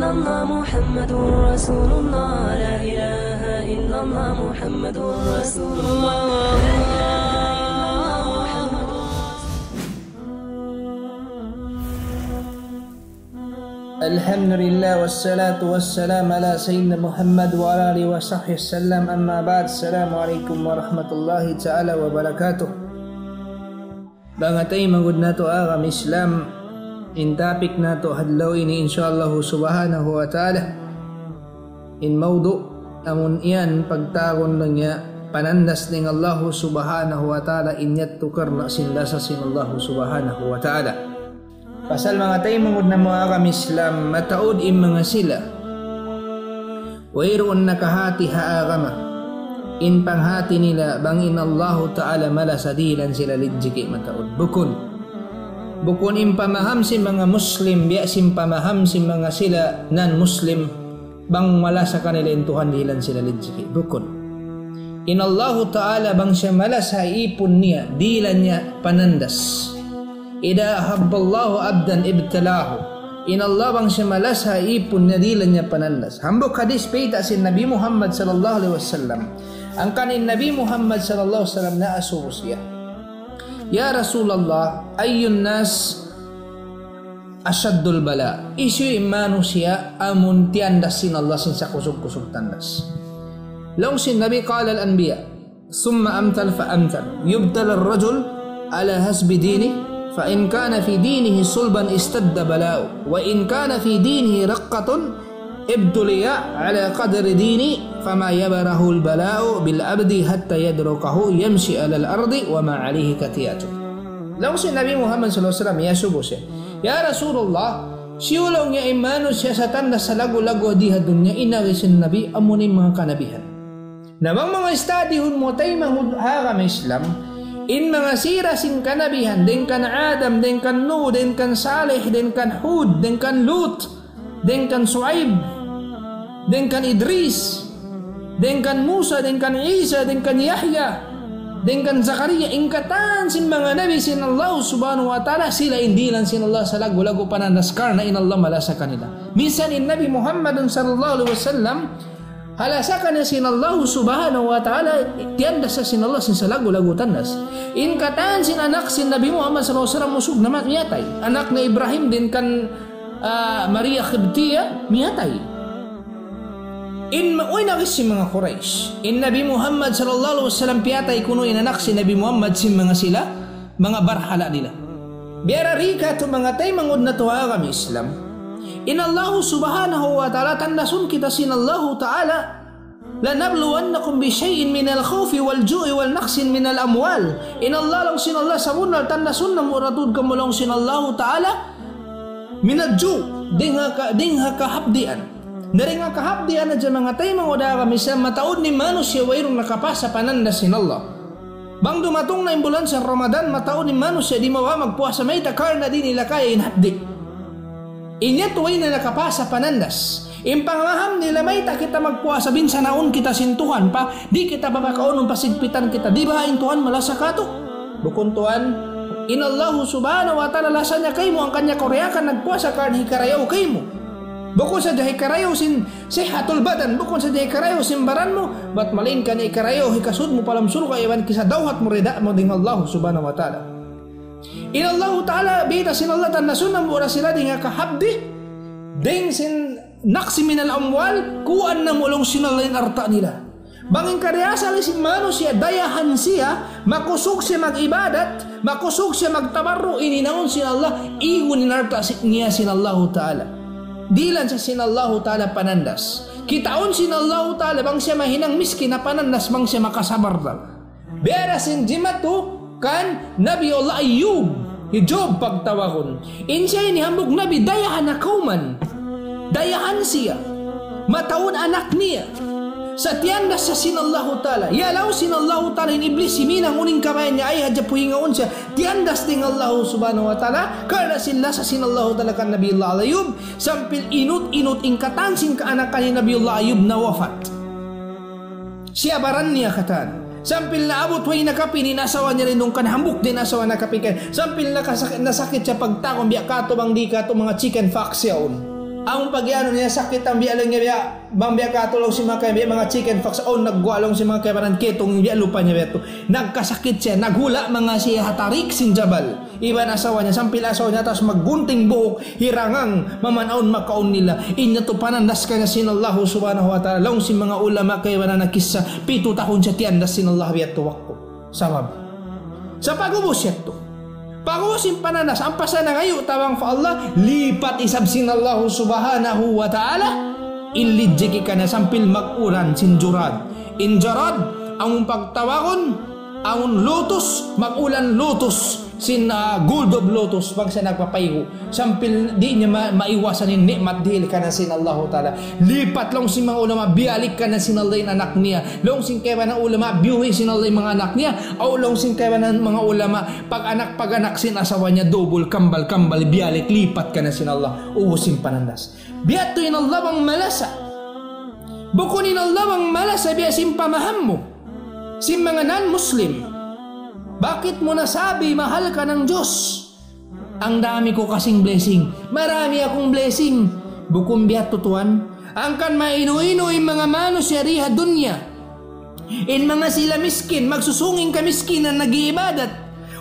إلا الله محمد رسول الله لا إله إلا الله محمد رسول الله. الحمد لله والصلاة والسلام على سيدنا محمد وعلى آله وصحبه وسلم. أما بعد, السلام عليكم warahmatullahi ta'ala wabarakatuh. Bangatay magud nato ang Islam in topic nato hadlaw ini insyaallah subhanahu wa ta'ala in mawdu amun iyan pagtagon lang niya panandas ning Allah subhanahu wa ta'ala inyat tukar na sinlasa sin Allah subhanahu wa ta'ala. Pasal mga tayo mangod na mga kami Islam mataod im mga sila wairoon nakahati haagama in panghati nila bangin Allah ta'ala malasadilan sila lidjiki mataod bukun im pamaham si mga Muslim biasim pamaham si mga sila non-Muslim bang malasa kanila in Tuhan dilan sila lidjiki bukun in Allah ta'ala bang siya malasa ipon niya dilan niya panandas. Ida ahabballahu abdan ibtalahu. In Allah bang siya malasa ipon na dilan niya panandas. Hambok hadis pita si Nabi Muhammad sallallahu alaihi wasallam. Ang kanin Nabi Muhammad sallallahu alaihi wasallam na asus siya. Ya Rasulullah, ayyun nas asyaddul bala. Isu imanu siya amun tiandas sin Allah sin sa kusog-kusog tandas. Long sin Nabi qala al-anbiya, summa amtal fa amtal. Yubtal ar-rajul ala hasbi dini. فإن كان في دينه صلبا استد بلاؤه وإن كان في دينه رقة ابتلي على قدر ديني فما يبره البلاء بالعبد حتى يدركه يمشي على الأرض وما عليه كتياته. لو سي النبي محمد صلى الله عليه وسلم يسوع يا رسول الله siulong niya imano siya sa tanda sa lago-lago di dunya inagisin nabi amunin mga kanabihan. Namang mga estadihon mo tayo mahudhara may Islam in mga sira sin kanabihan den kan Adam den kan Nuh den kan Saleh den kan Hud den kan Lut den kan Suaib den kan Idris den kan Musa den kan Isa den kan Yahya den kan Zakaria ingkatan sin mga nabi sin Allah subhanahu wa ta'ala sila indilan sin Allah sa lago-lago pananaskar na in Allah malasa kanila. Minsan in Nabi Muhammad sallallahu alaihi wasallam halasakan na sin Allah subhanahu wa ta'ala tiandas sa sin Allah sin sa lago-lago tandas. In kataan sin anak sin Nabi Muhammad sallallahu alaihi wasallam musug na miyatay. Anak na Ibrahim din kan Maria Khibtiya miyatay. In mauy nagis si mga Quraysh. In Nabi Muhammad sallallahu alaihi wasallam piyatay kuno in anak si Nabi Muhammad sin mga sila mga barhala nila. Biara rika to mga tay mangod na tuwa kami Islam. In Allah subhanahu wa ta'ala tandasun kita sin Allah ta'ala lanabluwannakum bi syai'in min al-khawfi wal-ju'i wal-naqsin min al-amwal. In Allah lang sin Allah sabunal tandasun na muratud kamulong sin Allah ta'ala min al-ju' dingha kahapdian. Dari nga kahapdian na dyan mga tayo mga uda kami sa mataod ni manusya wairong nakapasa panandas sin Allah. Bang dumatong na imbulan sa Ramadan mataod ni manusya di mawa magpuasa may takar na di nila kaya inhapdi. Inya tuway na nakapasa panandas. Impangaham nila may ta kita magpuasa bin sa naon kita sintuhan pa di kita babakaon ng pasigpitan kita di ba in Tuhan malasa kato bukon Tuhan in Allah subhanahu wa ta'ala lasa niya kayo mo ang kanya koreakan nagpuasa kan hikarayaw kayo mo bukon sa jahay karayaw sin sihatul badan bukon sa jahay karayaw sin baran mo bat malin ka ni karayaw hikasud mo palam suru kayawan kisa dawhat mo reda mo ding Allah subhanahu wa ta'ala. In Allah ta'ala bida sin Allah tandasun ang mura sila di nga kahabdi ding sin naksi min al-amwal kuan na mulong sin Allah in arta nila bangin karyasa li sin manusia dayahan siya makusog siya mag-ibadat makusog siya magtabarro ininaon sin Allah igun in arta niya sin Allah ta'ala dilan sa sin Allah ta'ala panandas kitaon sin Allah ta'ala bang siya mahinang miskin na panandas bang siya makasabar dal bera sin jimatu kan Nabi Allah Ayub Job pagtawakon in siya inihambog Nabi dayahan na kauman dayahan siya mataon anak niya sa tiyandas sa sinallahu ta'ala yalaw sinallahu ta'ala in iblis siminang uning kamayan niya ay hadya puhingaon siya tiyandas ding Allah subhanahu wa ta'ala karena sila sa sinallahu ta'ala kan Nabi Allah Ayub sampil inut ingkatansin ka anak ni Nabi Allah Ayub na wafat siya baran niya katan sampil na abot way nakapin inasawa niya rin nung kanhambuk din asawa nakapin sampil nasakit siya pagtakong biya kato bang di kato mga chicken fox yaon Ang pagyano niya sakit ang biya lang niya bang biya katulong si mga biya mga chicken fox on naggualong si mga kabaran ketong biya lupa niya beto nagkasakit siya naghula mga siya hatarik sin jabal iban asawa niya sampil asawa niya tapos maggunting buhok hirangang mamanaon makaon nila inya to panandas kanya sinallahu subhanahu wa ta'ala long si mga ulama kaya na nakisa 7 tahun siya tiandas sinallahu biya tuwak ko sabab sa pagubos siya to pagusin pananas ang pasana ngayon tawang fa Allah lipat isab sinallahu subhanahu wa ta'ala inlijiki ka na sampil maguran sinjurad injarad ang pagtawagon ang lotus magulan lotus sin gold of lotus bang siya nagpapayigo sampil di niya maiwasan ni nikmat dihil ka na sinallahu ta'ala lipat long si mga ulama bialik ka na sinallah yung anak niya long sin kaya ng ulama biyuhi sinallah yung mga anak niya o long sin kaya ng mga ulama pag anak sin asawa niya double kambal bialik lipat ka na sinallah uhusin panandas biyato in Allah bang malasa bukunin Allah bang malasa biyasin pamaham mo sin mga non-Muslim. Bakit mo nasabi mahal ka ng Diyos? Ang dami ko kasing blessing. Marami akong blessing. Bukum biat tutuan. Ang kan maino-ino in mga manusya riha dunya. In mga sila miskin, magsusungin ka miskinan nag-iibadat.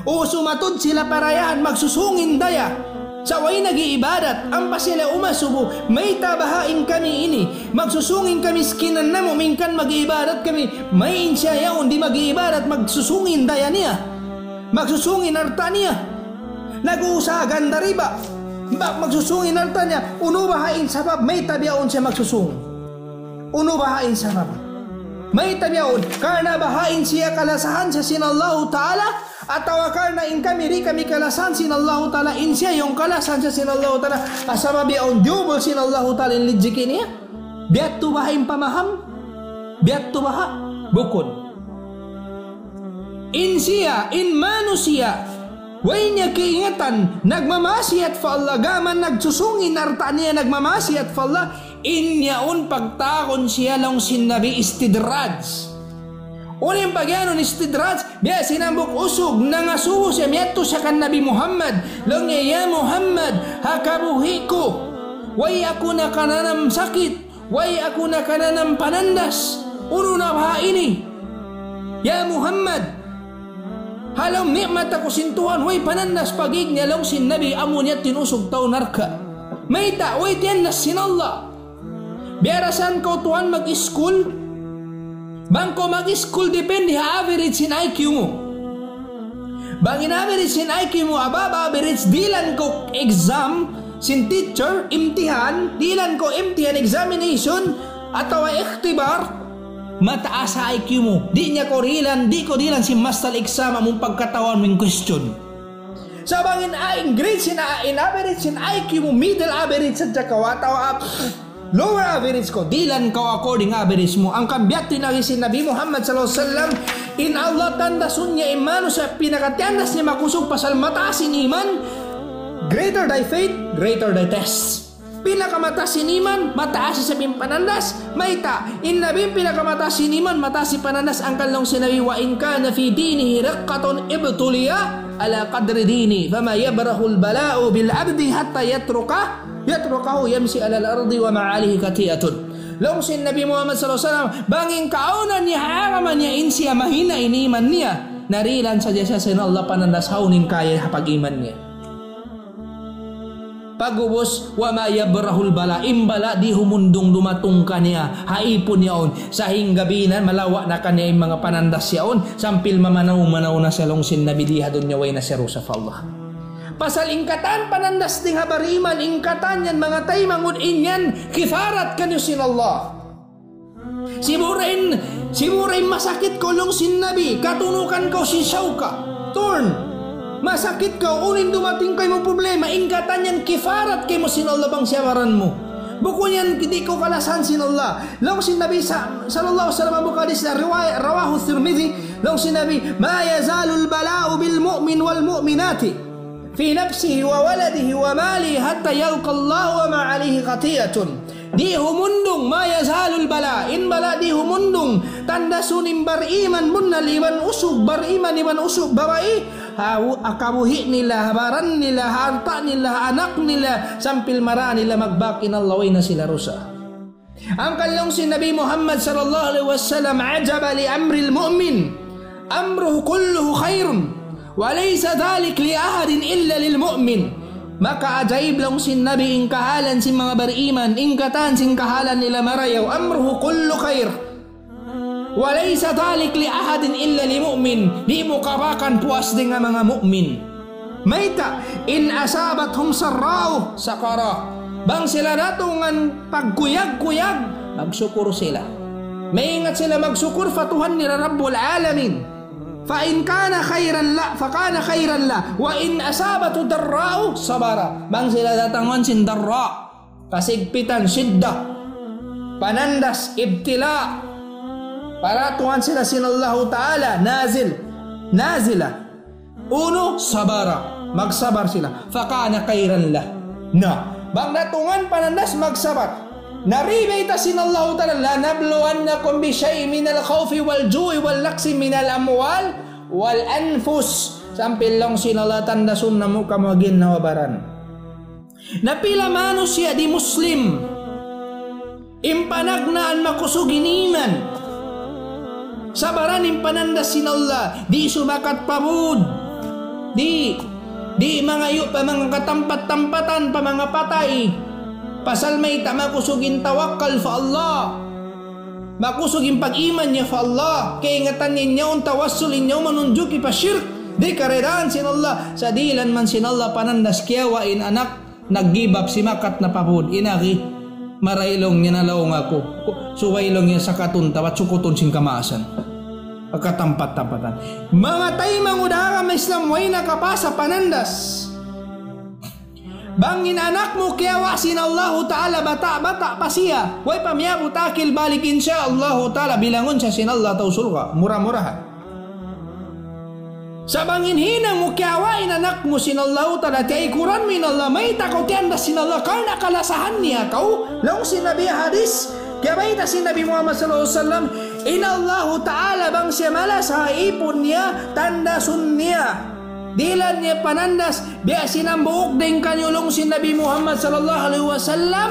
O sumatod sila parayahan, magsusungin daya. Saway nag-iibadat, ang pasila umasubo, may tabahain kami ini. Magsusungin kami miskinan na mo, minkan mag-iibadat kami. May insya yaon, di mag-iibadat, magsusungin daya niya. Magsusungin arta niya. Nag-uusagan na riba. Magsusungin arta niya. Unubahain sabab, may tabiaon siya magsusungin. Unubahain sabab. May tabiaon, karena bahain siya kalasahan sa sinallahu ta'ala. At tawakar na in kami kalasan sinallahu ta'ala. In siya yung kalasan sa sinallahu ta'ala. Asama biyaon diubol sinallahu ta'ala in lijikin niya. Biat tubahain pamaham. Biat tubaha. Bukod. In siya, in manusia, way niya kiingatan, nagmamasiat fa Allah, gaman nagsusungin arta niya nagmamasiat fa Allah, in yaon pagtakon siya lang sinabi istidraj. Uling pagyanon istidraj, biya sinambok usog, nangasubo siya, miyato siya kan Nabi Muhammad, lang niya, ya Muhammad, hakabuhi ko, way ako na kananam sakit, way ako na kananam panandas, uno na ba ini? Ya Muhammad, halam nikmat ako sintuhan, way panandas pagig niya lang sin Nabi, amo niya tinusog tao narka. May ta, way tiyandas sin Allah. Biarasan ko tuhan mag-school, bangko mag-school depende ha average sin IQ mo. Bangin average sin IQ mo, ababa average, dilan ko exam, sin teacher, imtihan, dilan ko imtihan examination, atawa ikhtibar, mataas sa IQ mo. Di niya ko dilan si master exam among pagkatawan mong question. Sa bangin grade in average sin IQ mo, middle average sa jakawa, tawa lower average ko, dilan ko according average mo. Ang kambiat tinagi si Nabi Muhammad sallallahu alaihi wasallam, in Allah tandasun niya imano sa pinakatiandas niya makusog pasal mataas in iman, greater thy faith, greater thy test. Pinakamataas siniman, mataas sa panandas, may ta. In Nabi pinakamataas siniman, mataas si panandas ang kalong sinabi wa in kana fi dinihi raqqatun ibtuliya ala qadri dini fama yabrahul bala'u bil abdi hatta yatrukahu yamsi ala al-ardi wa ma'alihi katiyatun. Long sin Nabi Muhammad sallallahu alaihi wasallam banging kaunan niya haraman niya insiya mahina iniman niya narilan sa Diyos sa Allah panandas haunin kaya hapag-iman niya. Pagubos wa ma yabrahul bala imbala di humundong dumatung kaniya haipon yaon sa hinggabinan malawa na kaniya yung mga panandas yaon sampil mamanaw na sa longsin na biliha doon niya way na si Rusa fa Allah. Pasal ingkatan panandas ding habariman ingkatan yan mga tay mangud inyan kifarat kanyo sin Allah. Siburain masakit ko longsin Nabi katunukan ko si Shauka turn. Masakit ka, unin dumating kayo mo problema, ingkatan yan, kifarat kayo mo sinallah bang siyawaran mo. Buko yan, hindi ko kalasan sinallah. Lang sinabi sallallahu alaihi wasallam bukadis na rawahu Tirmidhi, lang sinabi, ma yazalul bala'u bil mu'min wal mu'minati fi nafsihi wa waladihi wa malihi hatta yalqa Allah wa ma alihi qatiyatun. Di humundong ma yazalul bala in bala di humundong tanda sunim bariman munna liban usug bariman iban usug babai akabuhi nila, habaran nila, harta nila, anak nila, sampil mara nila magbakin Allah way na sila rusa. Ang kanyang si Nabi Muhammad sallallahu alaihi wasallam, ajaba li amri al-mu'min, amruhu kulluhu khairun, wa laysa dhalik li ahadin illa lil mu'min. Maka ajaib lang si Nabi ing kahalan si mga beriman, ing katan sing kahalan nila marayaw, amruhu kullu khair. Walaysa dhalik li ahadin illa li mu'min. Di mo kabakan puas dengan mga mu'min. Mayta in asabathum sarra'u sakara. Bang sila datungan pagkuyag-kuyag, magsyukur sila. Maingat sila magsyukur fatuhan nila Rabbul Alamin. Fa in kana khairan la fa kana khairan la wa in asabatu darra'u sabara. Bang sila datangan sin darra, kasigpitan, sidda, panandas, ibtila, para tuhan sila sinallahu ta'ala nazila. Uno, sabara, magsabar sila. Fakana kairan lah. Na, bang natungan panandas magsabar. Naribay ta sinallahu ta'ala, la nabluwannakum bi syai'in minal khawfi wal ju'i wal naqsi minal amwal wal anfus. Sampil lang sinallahu tandasun na muka magin nawabaran. Napila manusia di muslim, impanagnaan makusugin iman, sabaran yung panandas sin Allah, di sumakat pabud, di mangayo pa mga katampat-tampatan pa mga patay, pasal may makusugin tawakkal fa Allah, makusugin pag-iman niya fa Allah, kaya ingatan niya ang tawassulin niya manunjuki pa shirk, di karedaan sin Allah, sa dilan man sin Allah panandas kiyawain anak, nag-give up si makat na pabud, inaki, marailong niya nalaong ako, suwailong niya sa katunta at sukuton sing kamaasan. Pagkatampat-tampatan. Mga tay mangudara may Islam way nakapasa panandas. Bangin anak mo kiyawasin Allah Ta'ala bata-bata pa siya. Way pamiyabo takil balik insya Allah Ta'ala bilangon siya sin Allah tausul ka. Murah-murahan. Sa bangin hinang mo kiyawain anak mo sin Allah Ta'ala tiaikuran min Allah may takot yan da sin Allah karena kalasahan niya kau. Lang sinabi hadis kaya ba ita si Nabi Muhammad sallallahu alaihi wasallam, inallahu ta'ala bang siya malas sa ipon niya, tandasun niya. Dilan niya panandas, biya sinambuok din kanyulong si Nabi Muhammad sallallahu alaihi wasallam.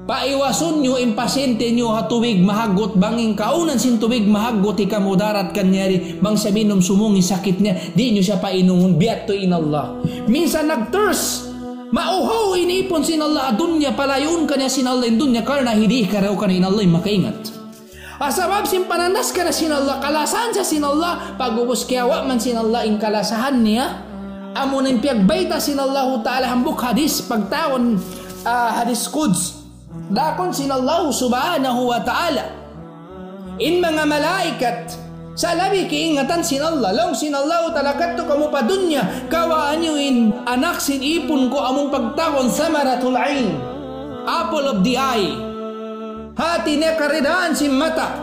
Paiwasun nyo, impasente nyo hatubig mahagot, banging kaunan sin tubig mahagot, ikamudarat kanyari, bang siya minom sumungi sakit niya, di nyo siya painumun, biat to inallah. Minsan nagturs, mauhaw inipon sin Allah dunya, palayon kanya sin Allah in dunya karena hindi ka raw kanina Allah makaingat. Asabab sin panandas ka na sin Allah, kalasahan sa sin Allah, pagubos kiyawa man sin Allah in kalasahan niya, amon ang piyagbayta sin Allah Ta'ala hambuk hadis, pagtaon hadis Quds, dakon sin Allah subhanahu wa ta'ala, in mga malaikat, sa labi kiingatan sin Allah, lang sin Allah talagat to kamu pa dunya, kawaan nyo in anak sin ipon ko among pagtawon samaratul ain, apple of the eye, hati niya karidaan sin mata,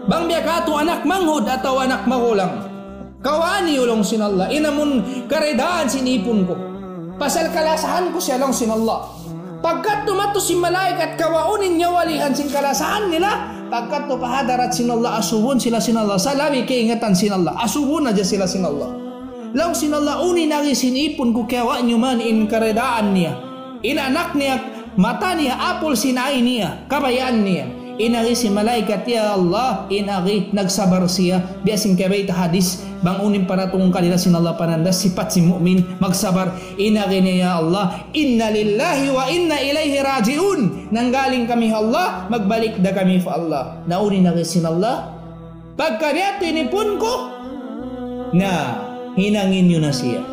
bang biya kato anak manghod ataw anak magulang, kawaan nyo lang sin Allah, inamun karidaan sin ipon ko, pasal kalasahan ko siya lang sin Allah. Pagkat tumato si malaikat kawaunin niya walihan sin kalasahan nila, pagkat to pahadarat sin Allah, asubon sila sin Allah, sa labi kaingatan sin Allah, asubon na dyan sila sin Allah. Lang sin Allah uni nagi sinipon ko kawa nyo man in karedaan niya, in anak niya, mata niya, apol sinay niya, kabayaan niya, inagi si malaikat, ya Allah, inagi nagsabar siya, biasing kabay ta hadis, bang unin para tungong kanila sin Allah panandas, sipat si mu'min, magsabar, inagi niya, ya Allah, inna lillahi wa inna ilayhi raji'un, nanggaling kami Allah, magbalik da kami fa Allah, naunin nagi sin Allah, pagkariya tinipon ko, na hinangin nyo na siya.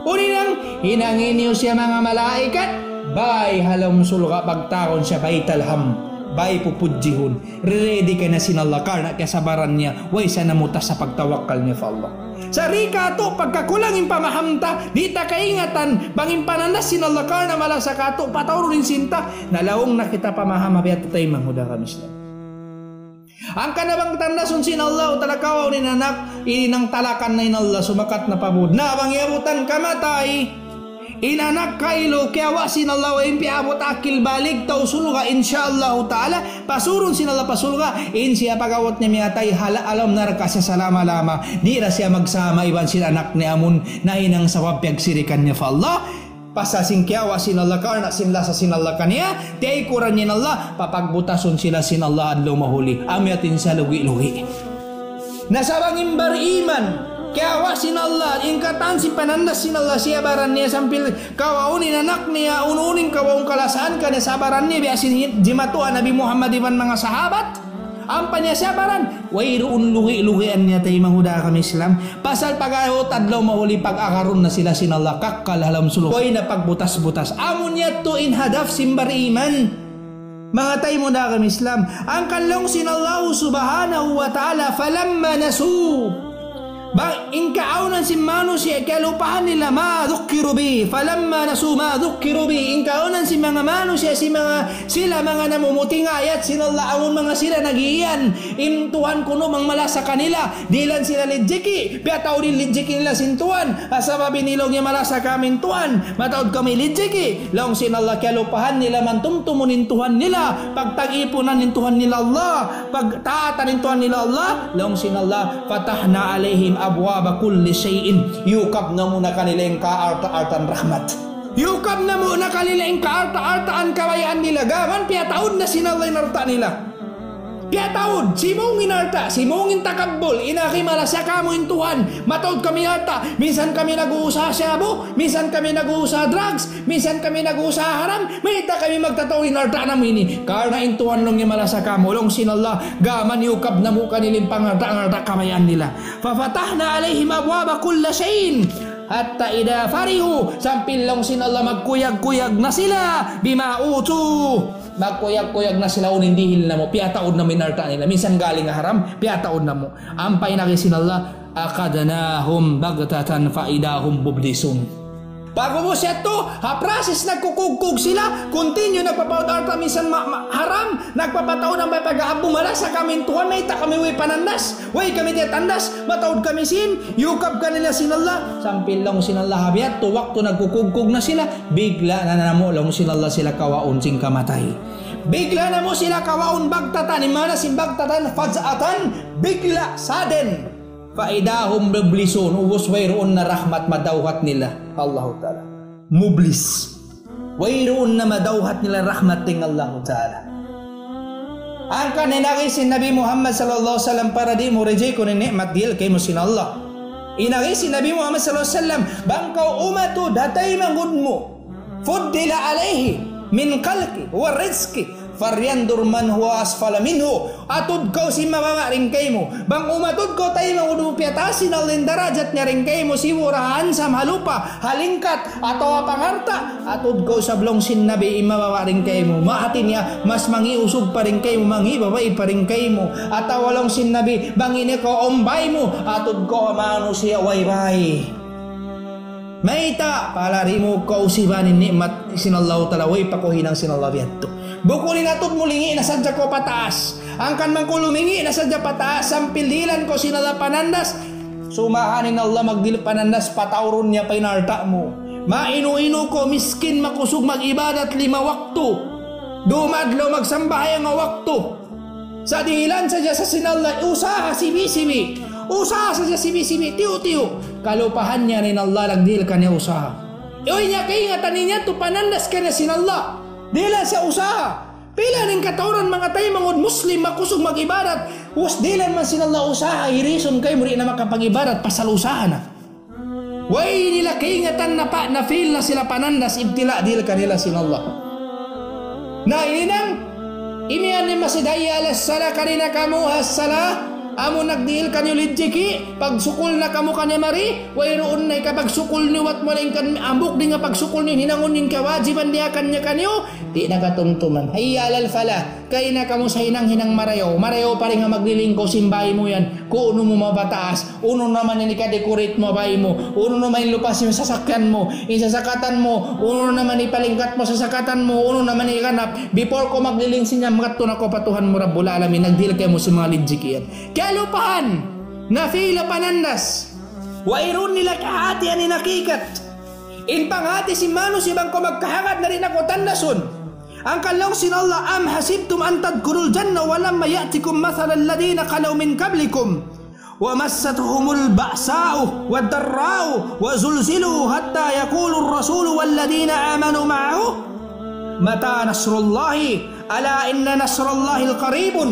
Uninang, hinangin nyo siya mga malaikat, bay halam sulga pagtakon siya baitalham, bay pupudjihun, ready ka na sin Allah karena kasabaran niya, way sana mutas sa pagtawakkal niya fa Allah. Sa rika to, pagkakulangin pamahamta, di ta kaingatan, bangin panandas sin Allah karena malasa kato, patawrunin sinta, nalawong na kita pamahama, biya tatay manghuda kami sila. Ang kanabang tandasun sin Allah, talakawaw ni nanak, inang talakan na in Allah, sumakat na pabud, na bang yabutan kamatay, inanak kailo kaya sinallah wa impi abot akil balik tau sulga insyaallah taala pasurun sinallah pasulga in siya pagawat niya miyatay hala alam narka siya salama-lama di ra siya magsama iban sila anak ni amun na inang sawab pagsirikan niya fa Allah pasasing kiawa sinallah karna sinla sa sinallah kaniya di kuran niya Allah papagbutason sila sinallah adlaw mahuli amyatin sa lugi-lugi nasabang imbar iman kaya sinallah ingkatan si panandas sinallah siya baran niya sampil kawaunin anak niya ununin kawaung kalasaan ka niya sabaran niya biasin jimatuan Nabi Muhammad iban mga sahabat ampa niya siya baran wairoon lugi-lugian niya tayo mahuda kami Islam pasal pag-ayot adlaw mahuli pag-akaroon na sila sinallah kakalalam sulok way na pagbutas-butas amon niya to in hadaf simbar iman mga tayo mo na kami Islam ang kalong sinallahu subhanahu wa ta'ala falamma nasu bang ingkaunan si manu siya kalupahan nila ma dhukiru bi falamma nasu ma dhukiru bi ingkaunan si mga manu siya sila mga namumuting ayat sinallah amon mga sila nagiyan imtuhan kuno mang mala sa kanila dilan sila lijiki piataw din lijiki nila sintuan asababi nilong niya mala sa kamin tuan mataod kami lijiki long sinallah kalupahan nila man tumtumunin tuhan nila pagtag-ipunan nin tuhan nila Allah pagtaatan nin tuhan nila Allah long sinallah fatahna alaihim abwaba kulli shay'in yukab na muna kanila yung kaarta-artan rahmat yukab na muna kanila yung kaarta-artaan kawayaan nila gaman piyataon na sinalay narta nila piyataon simong inarta simong intakabbol inakimala siya kamo in Tuhan mataod kami arta minsan kami nag-uusa syabo minsan kami nag-uusa drugs minsan kami nag-uusa haram mayta kami magtataw inarta namin ini karena in Tuhan long yamala sa kamo long sinallah gaman yukab na mo kanilang pangarta-arta kamayan nila fafatahna alaihim abwaba kulla shay'in hatta ida farihu sampil long sinallah magkuyag-kuyag na sila bima utu magkuyag-kuyag na sila unindihil na mo piyataod na minarta nila minsan galing nga haram piyataod na mo ampay na sinallah akadanahum bagtatan faidahum bublisun bago mo siya to haprasis nagkukugkug sila continue nagpapaod arta minsan haram nagpapataon ang may pag-aabumala sa kamin tuhan may ta kami way panandas way kami tiyatandas mataod kami sin yukab kanila sinallah sampil lang sinallah habiat to wakto nagkukugkug na sila bigla na namo lang sinallah sila kawaon sing kamatay bigla na mo sila kawaon bagtatan imana sin bagtatan fazatan bigla sudden faidahum mublisun ubos wayroon na rahmat madawhat nila Allah Ta'ala mublis wayroon na madawhat nila rahmat ting Allah Ta'ala ang kaninagay si Nabi Muhammad sallallahu alaihi wasallam para di mo rejay ko ni nikmat dil kay mo sin Allah inagay si Nabi Muhammad sallallahu alaihi wasallam bangkaw umatu datay mangud mo fuddila alaihi min khalqi wa rizqi faryandur man huwa asfala minhu atud ko si mababa ring kay mo bang umatud ko tayo mangudu piatasin alin darajat niya ring kay mo si murahan sa malupa halingkat atawa pangarta atud ko sa blong sin nabi imababa ring kay mo maatin niya mas mangiusog pa ring kay mo mangibabay pa ring kay mo atawa long sin nabi bang ini ko ombay mo atud ko amano siya waybay maita palari mo kausibanin nikmat sinallahu ta'ala way pakuhinang sinallahu biadto bukulin atod mulingi na sadya ko pataas ang kanmang ko lumingi na sadya pataas ang pililan ko sinala panandas sumahanin Allah magdil panandas patawron niya painarta mo mainu-inu ko miskin makusog mag-ibadat 5 wakto dumadlo magsambahay nga wakto sa dihilan sadya sa sinala usaha sibi-sibi usaha sadya sibi-sibi tiyo-tiyo kalupahan niya rin Allah nagdil ka niya usaha iyoy niya kaingatan niya to panandas ka niya sinala dila sa usaha pila ning katawran mga tayo mangod muslim makusog mag-ibadat was dilan man sinallah usaha irison kay muri na makapag-ibadat pasal usaha na way nila kaingatan na feel na sila panandas ibtila dil kanila sinallah na inang imian ni masidaya alas sala kanina kamu hasala amo nagdiil kanyo lidjiki pagsukol na kamo kanya mari wayroon na ikapagsukol ni wat mo rin kan ambok di nga pagsukol ni hinangon yung kawajiban niya kanya kanyo di nagatumtuman hayya alal fala kay na kamo sa hinang marayo pa rin nga maglilingko simbay mo yan kung uno mo mabataas uno naman ni ika-decorate mo bay mo uno naman lupas yung sasakyan mo isasakatan mo uno naman ipalingkat mo sasakatan mo uno naman ikanap before ko magliling sinya mga na ko patuhan mo rabbul alamin nagdiil kayo mo sa mga lidjiki yan kalupahan na fila panandas wairon nila kahati ani nakikat In panghati si Manu si bang ko magkahangat na rin ako tandasun. Ang kalong sinallah am hasibtum an tadkhulul janna wa lamma ya'tikum mathalal ladina khalaw min qablikum wa massatuhumul ba'sa'u wad darra'u wa zulzilu hatta yaqulu ar-rasulu wal ladina amanu ma'ahu mata nasrullahi ala inna nasrallahi al-qaribun.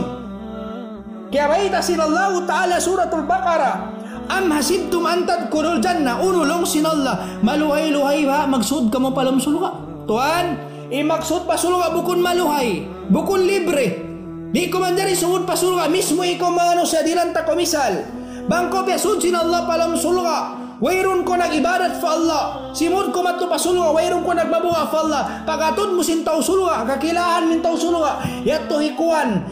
Kaya baita sinallahu ta'ala suratul Baqarah. Am hasibtum an tadkhulul janna, unulong sinallah maluhay-luhay ba magsud ka mo palam sulga tuan imaksud pa sulga bukun maluhay bukun libre di ko man dari sugod pa sulga mismo ikaw mano sa dilanta komisal bangko pa sud sinallah palam sulga wayrun ko nag-ibadat fa Allah simud ko matto pa sulga wayrun ko nagbabuha fa Allah pagatud mo sintaw sulga kakilahan mintaw sulga yato hikuan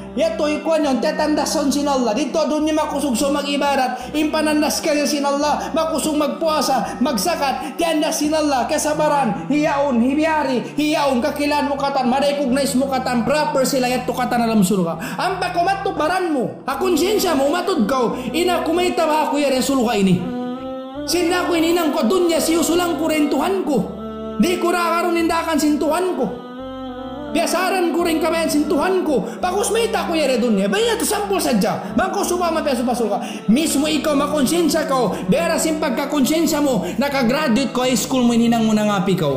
yon tetandason sinallah dito doon niya makusog so mag-ibadat impanandas ka niya sinallah makusog magpuasa magsakat tiandas sinallah kasabaran hiyaon hibiyari hiyaon kakilahan mo katan ma-recognize mo katan proper sila yato katan alam sulga ang pakumatto baran mo akonsensya mo matod ka ina kumita ba ako yan sulga ini sinda ko ininang ko dunya siyusulang ko rin Tuhan ko. Di ko rakaroon nindakan sin Tuhan ko. Biasaran ko rin kamayan sin Tuhan ko. Pakusmita ko yare dunya. Bayan ito sampul sadya. Bangko sumama piaso-paso ka. Mismo ikaw makonsensya ka. Bera sin pagkakonsensya mo. Nakagraduate ko high school mo ininang mo nangapi ka.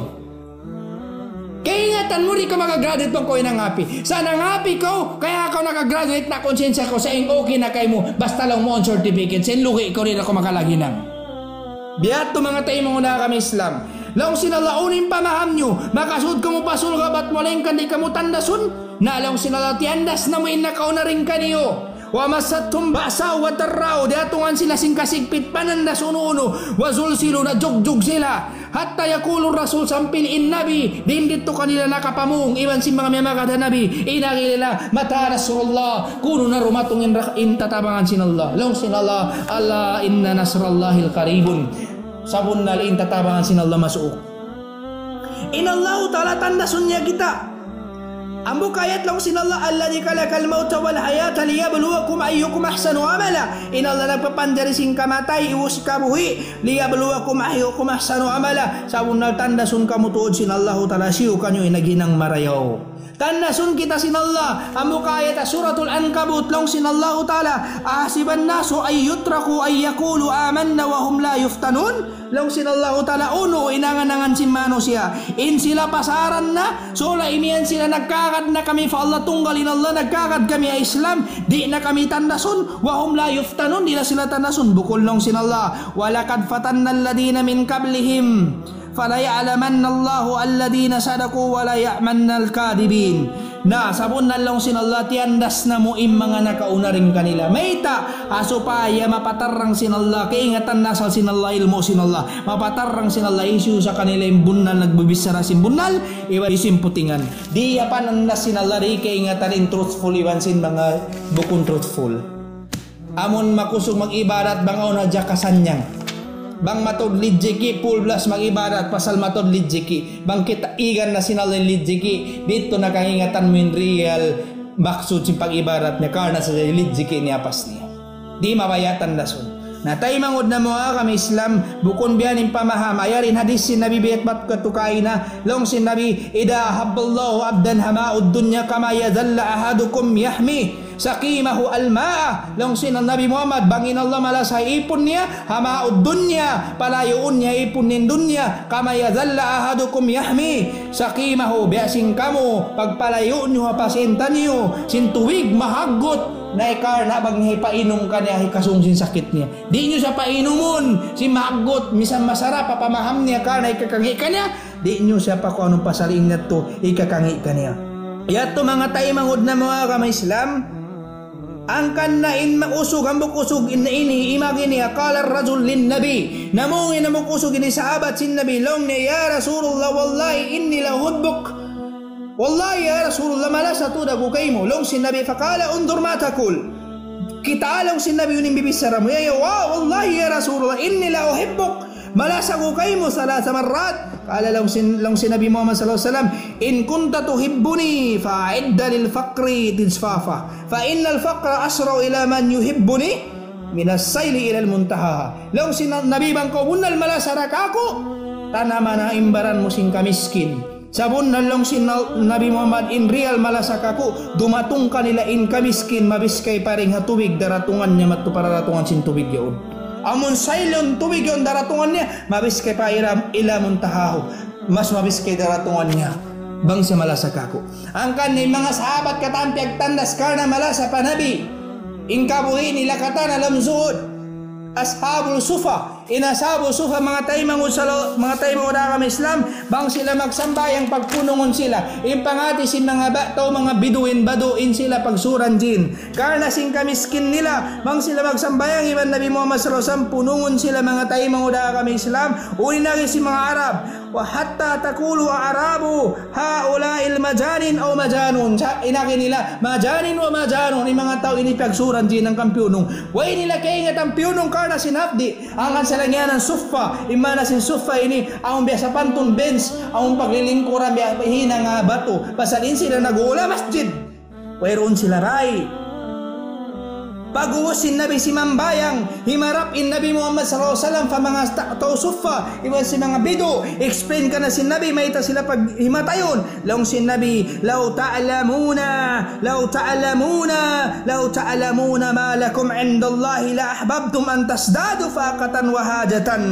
Kaya ingatan mo rin ka makagraduate pang ko inangapi. Sa nangapi ka, kaya ako nakagraduate na konsensya ko sa okay na kayo mo. Basta lang mo on certificate. Sin lugi ikaw rin ako makalaginang. Biat to mga tayo mga kami Islam. Laong sinalaunin pamaham nyo. Makasud ka mo pasul ka ba't walang kandi ka mo tandasun. Na laong sinalatiandas na mo inakaw na rin kaniyo. Wa masatum basa wa darrao. Diatungan sila singkasigpit panandas uno-uno. Wazul silo na jogjog sila. Hatta yakulur rasul sampil in nabi. Dindit to kanila nakapamung. Iwan si mga miyamagada nabi. Inagilila mata nasrullah. Kuno na rumatong in tatabangan sinallah. Laong sinallah. Allah inna nasrallahil karibun. Sabun na liin tatabangan sinallah masuok. Inallahu ta'ala tandasun niya kita. Ambo kayat lang sinallah alladhi kalakal mauta wal hayata liyabluwakum ayyukum ahsanu amala. Inallah nagpapandari sing kamatay iwus kabuhi liyabluwakum ayyukum ahsanu amala. Sabun na tandasun kamu tuod sinallahu ta'ala siyo kanyo inaginang marayaw. Tandasun kita sinallah. Ambo kayat suratul Ankabut lang sinallahu ta'ala ahsiban nasu ay yutraku ay yakulu amanna wa hum la yuftanun. Lang sinallahu ta'ala uno inanganangan si manusia. In sila pasaran na sola imian sila nagkakad na kami fa Allah tunggalin Allah nagkakad kami ay Islam di na kami tandasun wa hum la yuftanun di na sila tandasun bukol lang sinallah walakad fatanna alladina min qablihim fala ya'lamanna Allahu alladina sadaku wala ya'manna al-kadibin. Na sabon na lang sinallah tiandas na mo mga nakauna rin kanila. Mayta aso pa ya mapatarang sinallah kaingatan nasal sinallah ilmo sinallah mapatarang sinallah isu sa kanila yung bunal nagbibisara sin bunal iwan isim putingan. Di yapan na sinallah di kaingatan in truthful iwan sin mga bukun truthful. Amon makusog mag-ibadat bang una jakasanyang. Bang matod lidjiki full blast mag-ibadat pasal matod lidjiki bang kita igan na sinalay lidjiki dito nakahingatan mo in real maksud si pag-ibadat niya karna sa lidjiki niya pas niya di mabayatan dasun na tayo mangod na mga kami Islam bukon biyanin pamaham ayarin hadis sin Nabi biyat bat katukay na long sin Nabi ida habballahu abdan hamaud dunya kama yadalla ahadukum yahmi saqimahu al-ma'a long sin Nabi Muhammad bangin Allah malasay ipon niya hamaud dunya palayuun niya ipon nin dunya kama yadalla ahadukum yahmi saqimahu biasing kamu pagpalayuun niyo pasintan niyo sintuwig mahagot na ikar na bang painom ka niya kasungsin sakit niya di nyo siya painumon si mahagot misan masarap papamaham niya ka na ikakangi ka niya di nyo siya pa kung anong pasaling na to ikakangi ka niya yato mga tayo mangod na mga kama Islam ang kanain makusog ang bukusog in ini imagine niya kala rajul lin nabi namungin na makusog ini sahabat sin nabi long niya ya Rasulullah wallahi inni lahubbuk wallahi ya Rasulullah mala satu dagu kaymo long sin nabi fakala undur ma takul kita long sin nabi unim bibisara mo ya wallahi ya Rasulullah inni la uhibbuk mala sagu kaymo salasa marrat kala long sin nabi Muhammad sallallahu alaihi wasallam in kunta tuhibbuni fa'idda lil faqri tisfafa fa innal faqra asra ila man yuhibbuni minas sayli ila al muntaha long sin nabi bang ko bunal mala saraka ako tanama na imbaran mo sing kamiskin. Sabon nalong si Nabi Muhammad in real malasakaku dumatung kanila in kamiskin mabiskay paring hatubig daratungan niya matto para ratungan sin tubig yun. Amon sailon tubig yun daratungan niya mabiskay pa ilamon tahaho mas mabiskay daratungan niya bang sa malasakaku. Ang kanay mga sahabat katampi agtandas karna malasa pa Nabi in kabuhi nila katan alam zuhud Ashabul Sufa, inashabul Sufa mga taymangod agama Islam, bang sila magsambayang pagpunungon sila. Impangati si mga bato, mga baduin sila pagsuran din. Karena sing kamiskin nila, bang sila magsambayang iban Nabi Muhammad sallallahu alaihi wasallam punungon sila mga taymangod agama Islam. Unin si mga Arab, wa hatta takulu Arabu haula'il majanin o majanun. Inaki nila majanin o majanun, yung mga tao ini pagsuran din ng kampyunong. Way nila kaingat ang piyunong karena sinabdi ang kansalangyan ng Sufa imana sin Sufa ini ang biasa pantun bench ang paglilingkuran hina nga bato pasalin sila nag-uula masjid wayroon sila ray paguusin Nabi si mambayang himarap in Nabi Muhammad sallallahu alaihi wasallam pa mga tao Sufa iwan si mga bido explain ka na si Nabi maita sila pag himatayon laong si Nabi law ta'lamuna ma lakum indallahi la ahbabtum an tasdadu faqatan wa hajatan.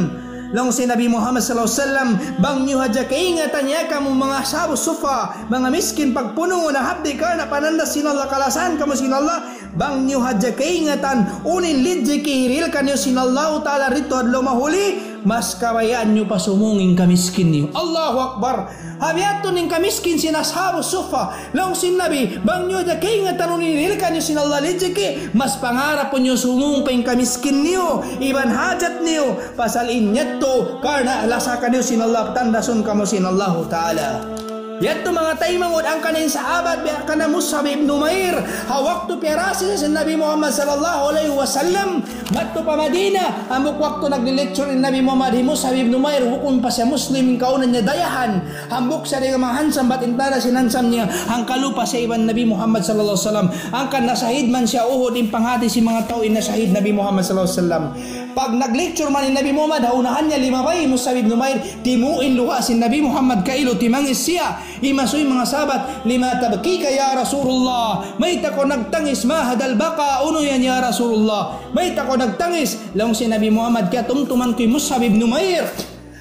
Long si Nabi Muhammad sallallahu alaihi wasallam bang nyo hadya kaingatan niya kamu mga sabu Sufa mga miskin pagpunong na habdi ka na panandas sinallah kalasan kamu sinallah bang nyo hadya kaingatan unin lidji kihiril kanyo sinallahu ta'ala rito adlaw mahuli mas kawayaan nyo pa sumunging kamiskin niyo. Allahu Akbar. Habiato ning kamiskin sinashabu Sufa long sin Nabi bang nyo hadya kaingatan unin hiril kanyo sinallah lidji ki mas pangarap nyo sumung pa yung kamiskin niyo iban hajat niyo pasal inyat to karena lasakan niyo sinallah tandasun kamu sinallahu ta'ala. Yato mga taymangod ang kanin sahabat biya kana Mus'ab ibn Umair hawak to pirasi sa Nabi Muhammad sallallahu alaihi wasallam matto pa Madina ambok wakto nagli-lecture ni Nabi Muhammad hi Mus'ab ibn Umair hukun pa siya muslim kaunan niya dayahan hambok sa mga hansam bat intara sinansam niya ang kalupa sa iban Nabi Muhammad sallallahu alaihi wasallam ang kan nasahid man siya uhod impangati si mga tao in nasahid Nabi Muhammad sallallahu alaihi wasallam. Pag nag-lecture man ni Nabi Muhammad haunahan niya limabay Mus'ab ibn Umair timuin luha si Nabi Muhammad kailo timangis siya imasoy mga sahabat lima tabkika ya Rasulullah may tako nagtangis mahadal baka uno yan ya Rasulullah may tako nagtangis lang si Nabi Muhammad kaya tumtuman ko'y Mus'ab ibn Umair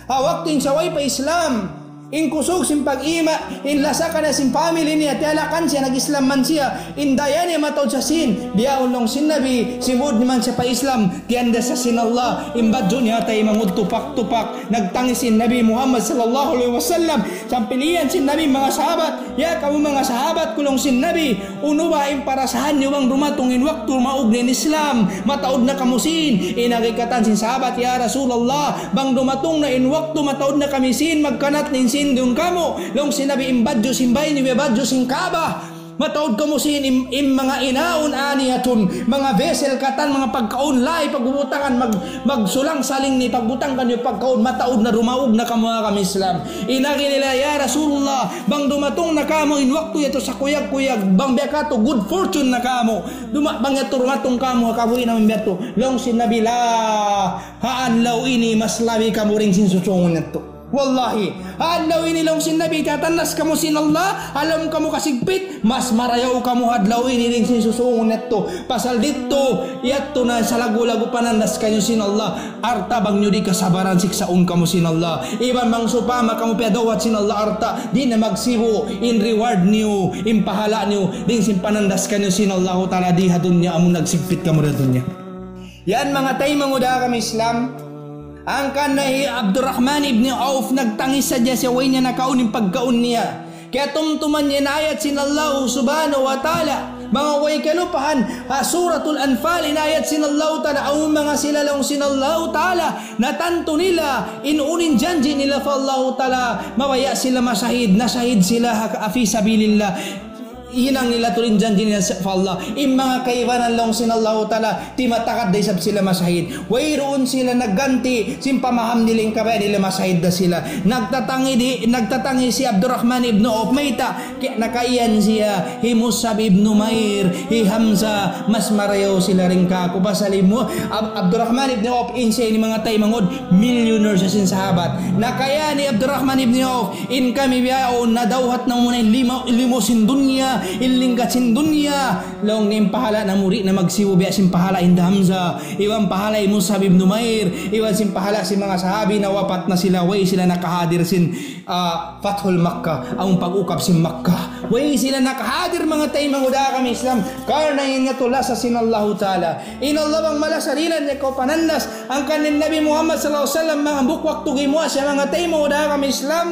hawak ting saway pa Islam in kusog sin pag-ima in lasa ka na sin family niya tialakan siya nag-Islam man siya in daya niya matawad sa sin biya ulong sin Nabi simud naman siya pa Islam tianda sa sin Allah imbadyo niya tayo mangud tupak-tupak nagtangis sin Nabi Muhammad sallallahu alaihi wasallam sampilian sin Nabi mga sahabat ya kamu mga sahabat kulong sin Nabi uno ba in parasahan niyo bang dumatong in waktu maug ni Islam mataod na kamusin inagikatan sin sahabat ya Rasulullah bang dumatong na in waktu mataod na kami sin magkanat nin sindung kamo long sinabi imbadyo simbay ni bebadyo sing Kaaba mataod kamo sin im mga inaon aniyatun mga vessel katan mga pagkaunlay pagbubutangan magsulang saling ni pagbutang kanyo pagkaon mataod na rumaog na kamo kami Islam inagi nila ya Rasulullah bang dumatong na kamo in waktu yato sa kuyag-kuyag bang bekato good fortune na kamo bang yato rumatong kamo kabuhi namin beto long sinabi la haan law ini mas labi kamo ring sinsusungon nato wallahi adlaw ini long sin Nabi katanas kamu sin Allah alam kamu kasigpit mas marayaw kamu adlaw ini ring sin susungon netto pasal dito yatto na sa lagu-lagu panandas kanyo sin Allah arta bang nyo di kasabaran siksaon kamu sin Allah iban mang supama kamu piadawat sin Allah arta di na magsibo in reward niyo in pahala niyo din sin panandas kanyo sin Allah ta'ala di hadun niya among nagsigpit kamu radun niya yan mga taymangod kami Islam. Ang kanay Abdurrahman ibn Auf nagtangis sadya siya way niya nakaunin pagkaun niya. Kaya tumtuman niya na ayat sin Allah subhanahu wa ta'ala. Mga way kalupahan suratul Anfal inayat sin Allah ta'ala ang mga sila lang sin Allah ta'ala natanto nila inuunin janji nila fa Allah ta'ala mawaya sila masahid nasahid sila fi sabilillah inang nila tulin janjin fa Allah in mga kaibanan long sinallahu ta'ala ti matakad da isab sila masahid wayroon sila nagganti sin pamaham niling kabay nila masahid da sila nagtatangi si Abdurrahman ibn Auf mayta nakaiyan siya hi Musab ibn Umair hi Hamza mas marayaw sila rin kako basalim mo Abdurrahman ibn Auf insiya ni mga tay mangod millionaire siya sin sahabat nakaya ni Abdurrahman ibn Auf in kami biyaon nadawhat na muna limo sin dunya ilingkat sin dunya long nim pahala na muri na magsiwo biya sin pahala inda Hamza iwan pahala Musab ibn Umair iwan sin pahala si mga sahabi na wapat na sila way sila nakahadir sin Fathul Makkah ang pag-ukap sin Makkah way sila nakahadir mga tay manguda kami Islam karna yun nga tula sa sinallahu ta'ala inallah bang malasarilan niya ko panandas ang kanin Nabi Muhammad sallallahu alaihi wasallam mga bukwak tugimwa siya mga tay manguda kami Islam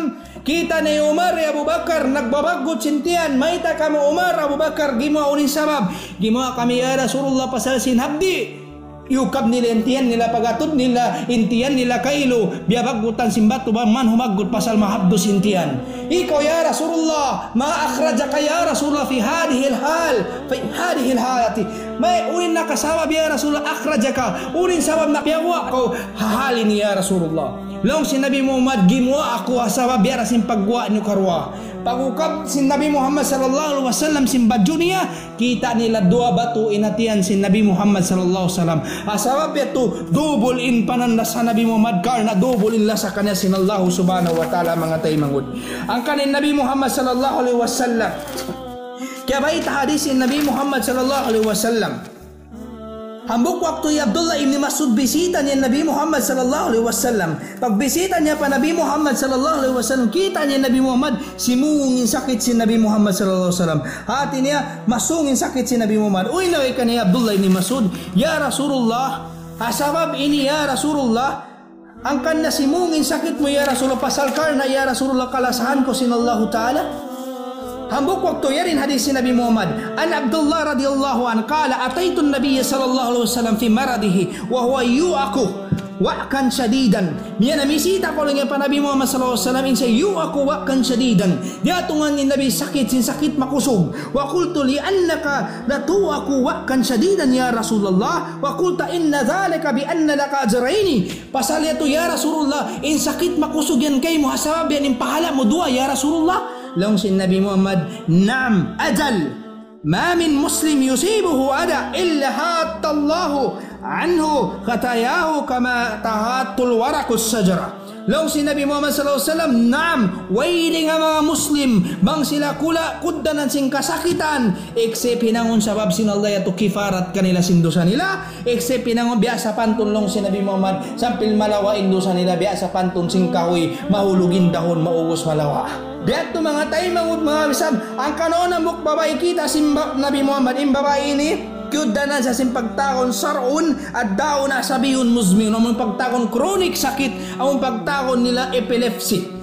kita ni Umar ya Abu Bakar nagbabagot sintian maita kami Umar Abu Bakar gimo unin sabab gimo kami ya Rasulullah pasal sin habdi yukab nila intian nila pagatod nila intian nila kailo biabagutan simbatu ba man humagot pasal mahabdo sintian ikaw ya Rasulullah ma akhrajaka ya Rasulullah fi hadhihi alhalati may unin nakasabab ya Rasulullah akhrajaka unin sabab na piyawa ko hahalin ya Rasulullah long si Nabi Muhammad gimwa ako asaba biara sin pagwa nyo karwa pagukap si Nabi Muhammad sallallahu alaihi wasallam sin badyo niya kita nila dua batu inatian si Nabi Muhammad sallallahu alaihi wasallam asaba beto double in panandas sa Nabi Muhammad karna double in la sa kanya sinallahu subhanahu wa ta'ala mga taymangud ang kanin Nabi Muhammad sallallahu alaihi wasallam kaya bait hadis si Nabi Muhammad sallallahu alaihi wasallam hambuk waktu Abdullah ibn Mas'ud bisita niya Nabi Muhammad sallallahu alaihi wasallam. Pag bisita niya pa Nabi Muhammad sallallahu alaihi wasallam, kita niya Nabi Muhammad simungin sakit si Nabi Muhammad sallallahu alaihi wasallam. Hati niya masungin sakit si Nabi Muhammad. Uy naway ka niya Abdullah ibn Mas'ud, ya Rasulullah, asabab ini ya Rasulullah, ang kanya simungin sakit mo ya Rasulullah pasal karna ya Rasulullah kalasahan ko sinallahu ta'ala. Hambuk waktu yarin hadis Nabi Muhammad an Abdullah radhiyallahu an qala ataitu an-nabiy sallallahu alaihi wasallam fi maradihi wa huwa yu'aku wa'kan shadidan niya namisita ko lang pa Nabi Muhammad sallallahu alaihi wasallam insa yu'aku wa'kan shadidan dia tungan ni Nabi sakit sin sakit makusog wa qultu li annaka la tu'aku wa'kan shadidan ya Rasulullah wa qulta inna dhalika bi anna laka ajraini pasal ito ya Rasulullah in sakit makusog yan kay mo hasabab yan in pahala mo dua ya Rasulullah long sin Nabi Muhammad na'am ajal ma min muslim yusibuhu ada illa hatallahu anhu khatayahu kama tahatul warakus sajara long sin Nabi Muhammad sallallahu alaihi wasallam na'am waiting ang mga muslim bang sila kula kuddanan sing kasakitan except hinangon sabab sin Allah yato kifarat kanila sindosa nila except hinangon biasa pantun long sin Nabi Muhammad sampil malawa indosa nila biasa pantun sing kahoy mahulugin dahon maugos malawa. Diyato mga tayo mga bisab ang kanon ng bukbabay kita si Nabi Muhammad yung babae ini kyudanan sa simpagtakon sarun at daon na sabihon muzmin ang pagtakon chronic sakit ang pagtakon nila epilepsy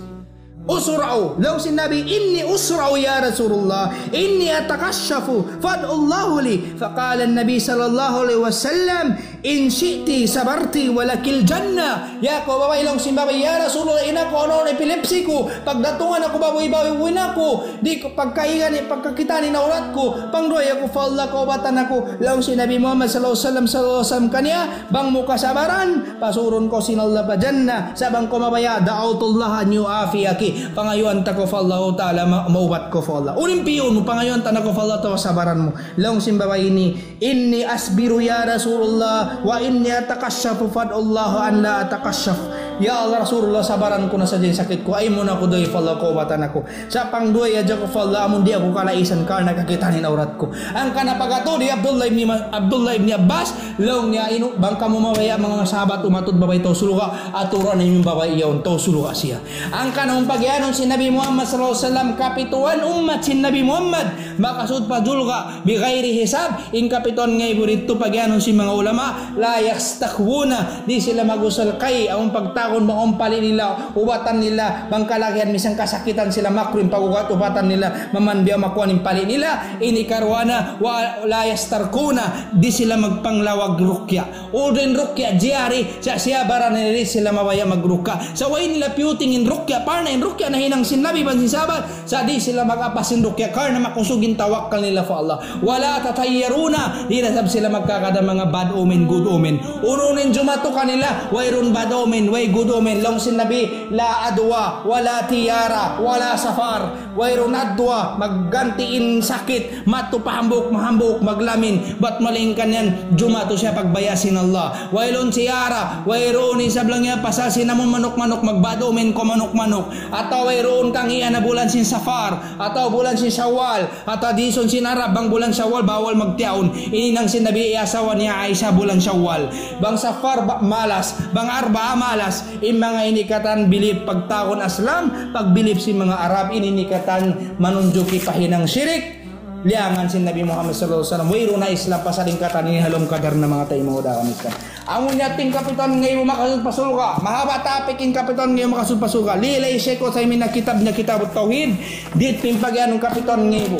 usra'u law sinabi inni usra'u ya Rasulullah inni atakashafu fad'ullahu li faqala an-nabi sallallahu alaihi wasallam in syi'ti sabarti walakil jannah ya ko babae lang simbabi ya Rasulullah ina ko ano epilepsy ko pagdatungan ako baboy-baboy ko di ko pagkaingan pagkakita ni naurat ko pangdoy ako fa Allah ko batan ako lang si Nabi Muhammad sallallahu alaihi wasallam kaniya bang muka sabaran pasurun ko sinallah pa jannah sabang ko mabaya da'autullah an yu'afiyaki pangayuan ta ko fa Allah ta'ala maubat ko fa Allah ulim piyon mo pangayuan ta na ko fa Allah tawa sabaran mo lang simbabi ini inni asbiru ya Rasulullah wa inni atakashafu fad'allahu an la atakashaf ya Allah Rasulullah sabaran ko na sa sakit ko ay mo na ko doy fa Allah ko batan ako sa pangdoy adya ko fa Allah amon di ako kalaisan kar nakakitanin aurat ko ang kanapagato di Abdullah ibn Abbas long niya inu bangka mo mawaya mga sahabat umatod babay to suluka aturan na yung babay yaon to suluka siya ang kanang pagyanon si Nabi Muhammad sallallahu alaihi wasallam kapituan umat si Nabi Muhammad makasud pa julga bi ghairi hisab in kapituan ngay burito pagyanon si mga ulama la yastakhuna di sila magusal kay ang pagta pagtagon bang umpali nila, ubatan nila, bang kalagihan, misang kasakitan sila makrim, pagugat ubatan nila, mamanbiya makuha ng pali nila, inikarwana, wala yastarkuna, di sila magpanglawag rukya. Udin rukya, jiyari, sa siya baran nila sila mawaya magrukya. Sa way nila piutingin rukya, parna in rukya na hinang sinabi ban sinsabat, sa di sila magapasin rukya, karna makusugin tawakkal nila fa Allah. Wala tatayyaruna, di nasab sila magkakada mga bad omen, good omen. Ununin jumato kanila, wayrun bad omen, way good omen. Long sinabi, la adwa, wala tiyara, wala safar, wayrun adwa, maggantiin sakit, matupahambok, mahambok, maglamin, bat maling kanyan, jumato siya pagbayasin Allah. Wayrun tiyara, wayrun isablang niya, pasasin na mo manok-manok, magbad omen ko manok-manok. Ataw wayrun kang iyan na bulan sin safar, ataw bulan sin Shawwal, ataw dison sin Arab, bang bulan Shawwal, bawal magtiaon. Ini nang sinabi asawa niya Aisha bulan Shawwal. Bang safar malas, bang arba malas, in mga inikatan bilip pagtakon aslam, pagbilip si mga Arab, inikatan manunjuki pahinang syirik. Liangan si Nabi Muhammad sallallahu alaihi wasallam, wayro na Islam pasaling katan ni halom kadar na mga tayo mga udakan ka. Amon yating kapitan ngayon makasupasuka, mahaba topic in kapitan ngayon makasupasuka. Lilay seko sa imin na kitab tauhid, dit pimpagyan ng kapitan ngayon.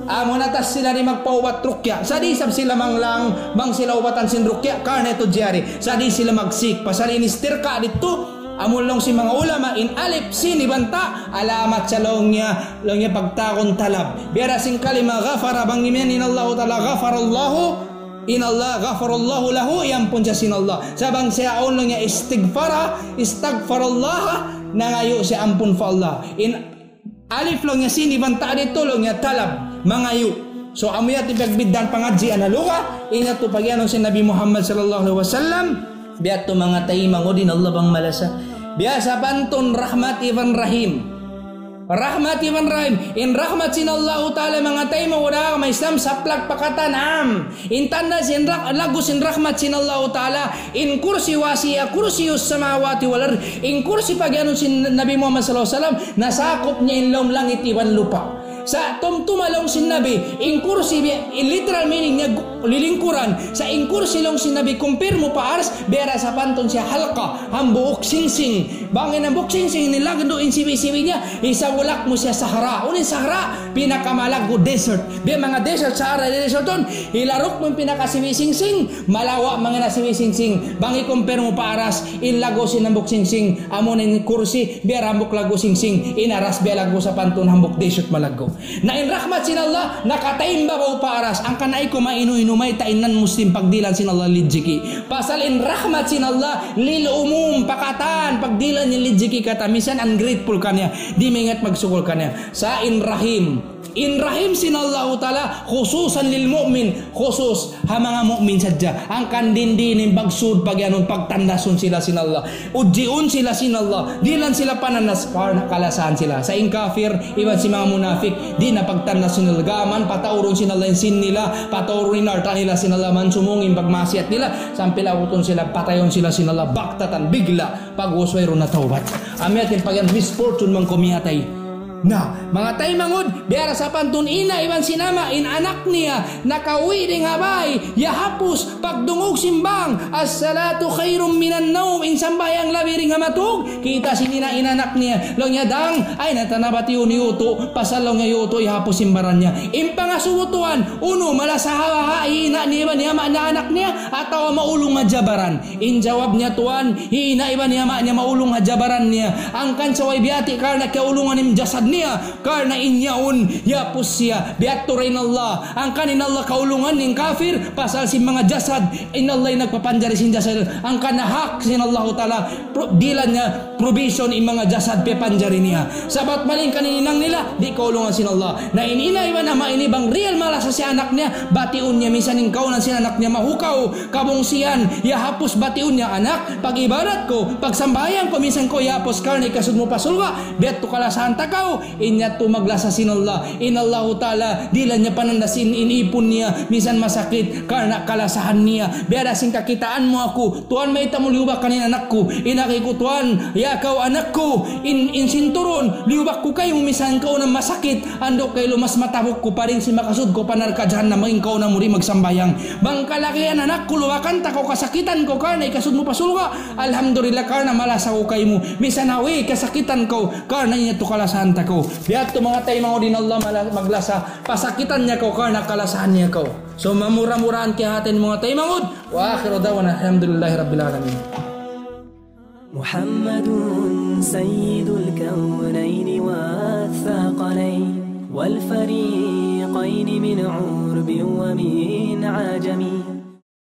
Amo natas sila ni magpaubat rukya. Sa di sab sila manglang bang sila ubatan sin rukya karne to jari. Sa di sila magsik pasal inistirka dito. Amulong si mga ulama in alif sin ibanta alamat sa longnya pagtakon talab. Biara sing kalima ghafara bang imin Allah taala ghafarallahu in Allah ghafarallahu lahu yampun siya sin Allah. Sabang siya on lang niya istagfarallah nangayo siya ampun fa Allah. In alif lang niya sin ibanta dito lang niya talab mangayo. So amuyat ipagbiddan pangadji analuga ingat to pagyanon si Nabi Muhammad sallallahu alaihi wasallam. Biat to mga taimang odin Allah bang malasa. Biasa pantun rahmat iban rahim. Rahmat iban rahim. In rahmat sin Allah Ta'ala mga taimang oda may Islam saplak pakatanam. In tanda sin lagu sin rahmat sin Allah Ta'ala. In kursi wasiya kursiyus samawati walar. In kursi pagyanon sin Nabi Muhammad sallallahu alaihi wasallam nasakop niya in lom langit iban lupa. Sa tumtumalong sinabi, in kursi, in literal meaning niya lilingkuran, sa in kursi long sinabi, compare mo paars, bera sa panton siya halka, hambuok singsing. Bangin ang buok singsing, nilagdo in siwi-siwi niya, isawulak mo siya Sahara. Unin Sahara, pinakamalago desert. Biya mga desert, Sahara, desert doon, ilarok mo yung pinakasiwi-singsing, malawa mga nasiwi-singsing. Bangi compare mo paaras, ilago sin ang buok singsing, amon in kursi, bera hambuk lago singsing, inaras bera lago sa panton, hambuk desert malago. Na in rahmat sin Allah nakataimba ba paras ang kanay ko mainu-inumay tainan muslim pagdilan sin Allah lidjiki pasal in rahmat sin Allah lil umum pakatan pagdilan ni lidjiki kata misan ungrateful kanya di mengat magsukol kanya sa in rahim sin Allah Ta'ala khususan lil mu'min khusus ha mga mu'min sadya ang kandindinin bagsud pagyanon pagtandason sila sin Allah ujiun sila sin Allah dilan sila pananas kalasan sila sa in kafir iban si mga munafik di na pagtandas sin Allah gaman patauron sin Allah sin nila patauron inarta nila sin Allah man sumungin pagmasiat nila sampai lauton sila patayon sila sin Allah baktatan bigla pag-uswayro na taubat amiatin pagyan misfortune mang kumiatay. Na, mga tay mangod, biara sa pantun ina iban sinama in anak niya nakauwi ding habay yahapos pagdungog simbang as-salatu khairum minan naum in sambayang labiring hamatog kita sinina inanak niya long niya dang ay natanabati ni uto pasalong niya uto yahapos simbaran niya in pangasubutuan uno malasahawa ina niya niya na anak niya ataw maulong nga jabaran in jawab niya tuan ina iban niya maulong nga jabaran niya ang kansaway biati karna kaulungan nim jasad niya karna inyaon yapos siya biato rin Allah ang kanin Allah kaulungan ng kafir pasal si mga jasad in Allah nagpapanjari sin jasad ang kanahak sin Allah Ta'ala dilan niya provision in mga jasad pepanjari niya sabat maling kaninang nila di kaulungan sin Allah na inina iba na mainibang real malasa si anak niya batiun niya minsan in kaunan si anak niya mahukaw kabungsian yahapos batiun niya anak pag ibarat ko pag sambayan ko minsan ko yapos karna ikasud mo pasulga biato kalasan takaw ko, inya tumaglasasin Allah. Inallahu ta'ala, dila niya panandasin, inipon niya, minsan masakit, karena kalasahan niya. Biada sing kakitaan mo ako, Tuhan may liubak kanin anak ko, inaki ko Tuhan, ya kau anak ko, in sinturon, liubak ko kayo, misan kau na masakit, ando kay lumas matabok ko, paring si makasud ko, panarkadyahan na maging kau na muri magsambayang. Bang kalakihan anak ko, luwakan ta ko, kasakitan ko, karena ikasud mo pasulga, alhamdulillah, karena malasa ko kayo mo, misan awi, kasakitan ko, karena niya to kalasahan ta ko. Biat to mga tayo mga din Allah maglasa, pasakitan niya ko, karena kalasahan niya ko. So mamura-muraan kaya hatin mga tayo mga. Wa akhiru dawana alhamdulillahi rabbil alamin. محمد سيد الكونين والثقلين والفريقين من عرب ومن عجم